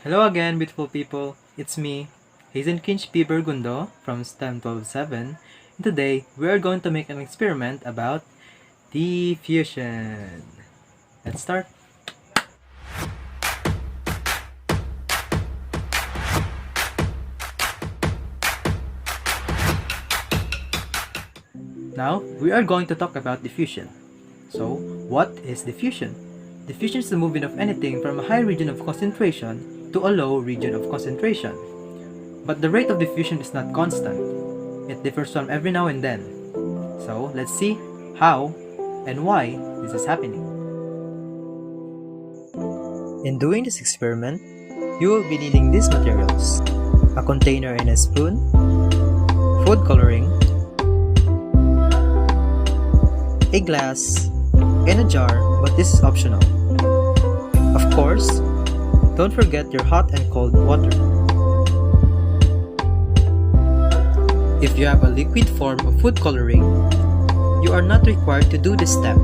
Hello again, beautiful people. It's me, Kinch P. Bergundo from STEM 1207. And today, we are going to make an experiment about diffusion. Let's start. Now, we are going to talk about diffusion. So, what is diffusion? Diffusion is the movement of anything from a high region of concentration to a low region of concentration. But the rate of diffusion is not constant. It differs from every now and then. So, let's see how and why this is happening. In doing this experiment, you will be needing these materials: a container and a spoon, food coloring, a glass, and a jar, but this is optional. Of course, don't forget your hot and cold water. If you have a liquid form of food coloring, you are not required to do this step.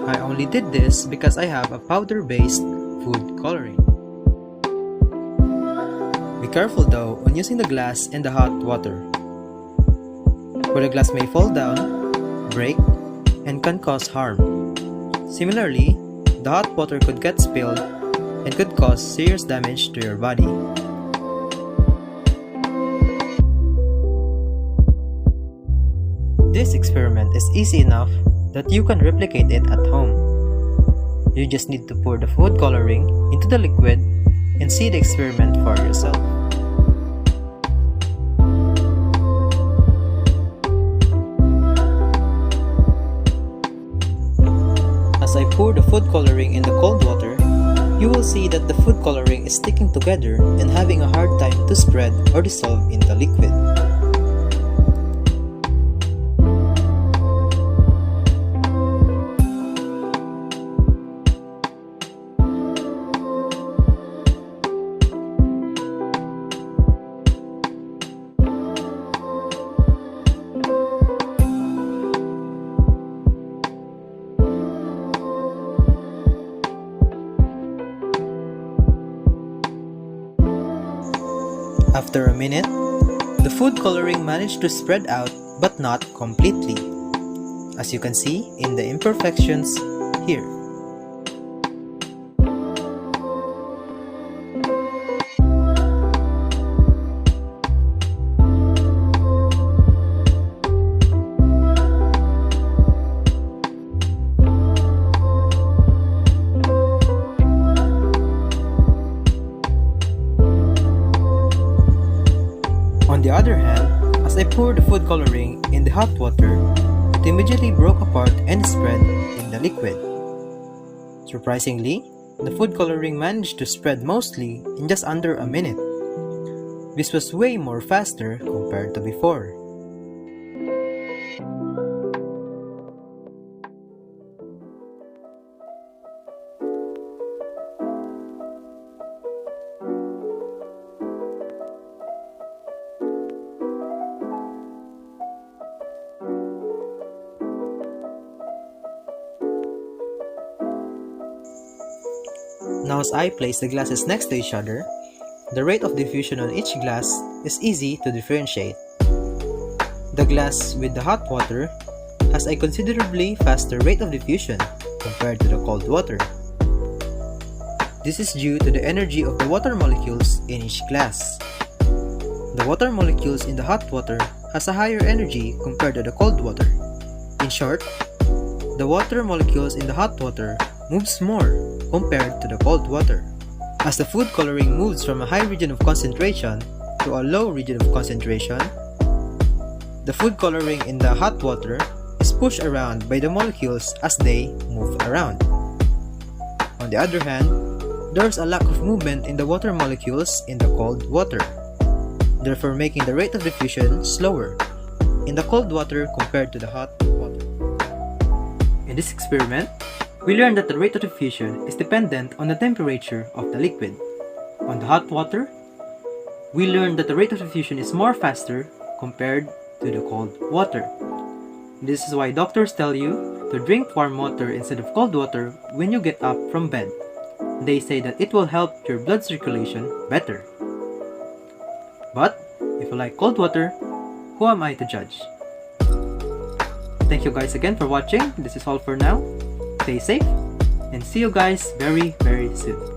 I only did this because I have a powder-based food coloring. Be careful though when using the glass and the hot water, where the glass may fall down, break, and can cause harm. Similarly, the hot water could get spilled and could cause serious damage to your body. This experiment is easy enough that you can replicate it at home. You just need to pour the food coloring into the liquid and see the experiment for yourself. As I pour the food coloring in the cold water, you will see that the food coloring is sticking together and having a hard time to spread or dissolve in the liquid. After a minute, the food coloring managed to spread out but not completely, as you can see in the imperfections here. On the other hand, as I poured the food coloring in the hot water, it immediately broke apart and spread in the liquid. Surprisingly, the food coloring managed to spread mostly in just under a minute. This was way more faster compared to before. Now as I place the glasses next to each other, the rate of diffusion on each glass is easy to differentiate. The glass with the hot water has a considerably faster rate of diffusion compared to the cold water. This is due to the energy of the water molecules in each glass. The water molecules in the hot water has a higher energy compared to the cold water. In short, the water molecules in the hot water moves more compared to the cold water. As the food coloring moves from a high region of concentration to a low region of concentration, the food coloring in the hot water is pushed around by the molecules as they move around. On the other hand, there is a lack of movement in the water molecules in the cold water, therefore making the rate of diffusion slower in the cold water compared to the hot water. In this experiment, we learned that the rate of diffusion is dependent on the temperature of the liquid. On the hot water, we learned that the rate of diffusion is more faster compared to the cold water. This is why doctors tell you to drink warm water instead of cold water when you get up from bed. they say that it will help your blood circulation better. But if you like cold water, who am I to judge? Thank you guys again for watching. This is all for now. Stay safe and see you guys very soon.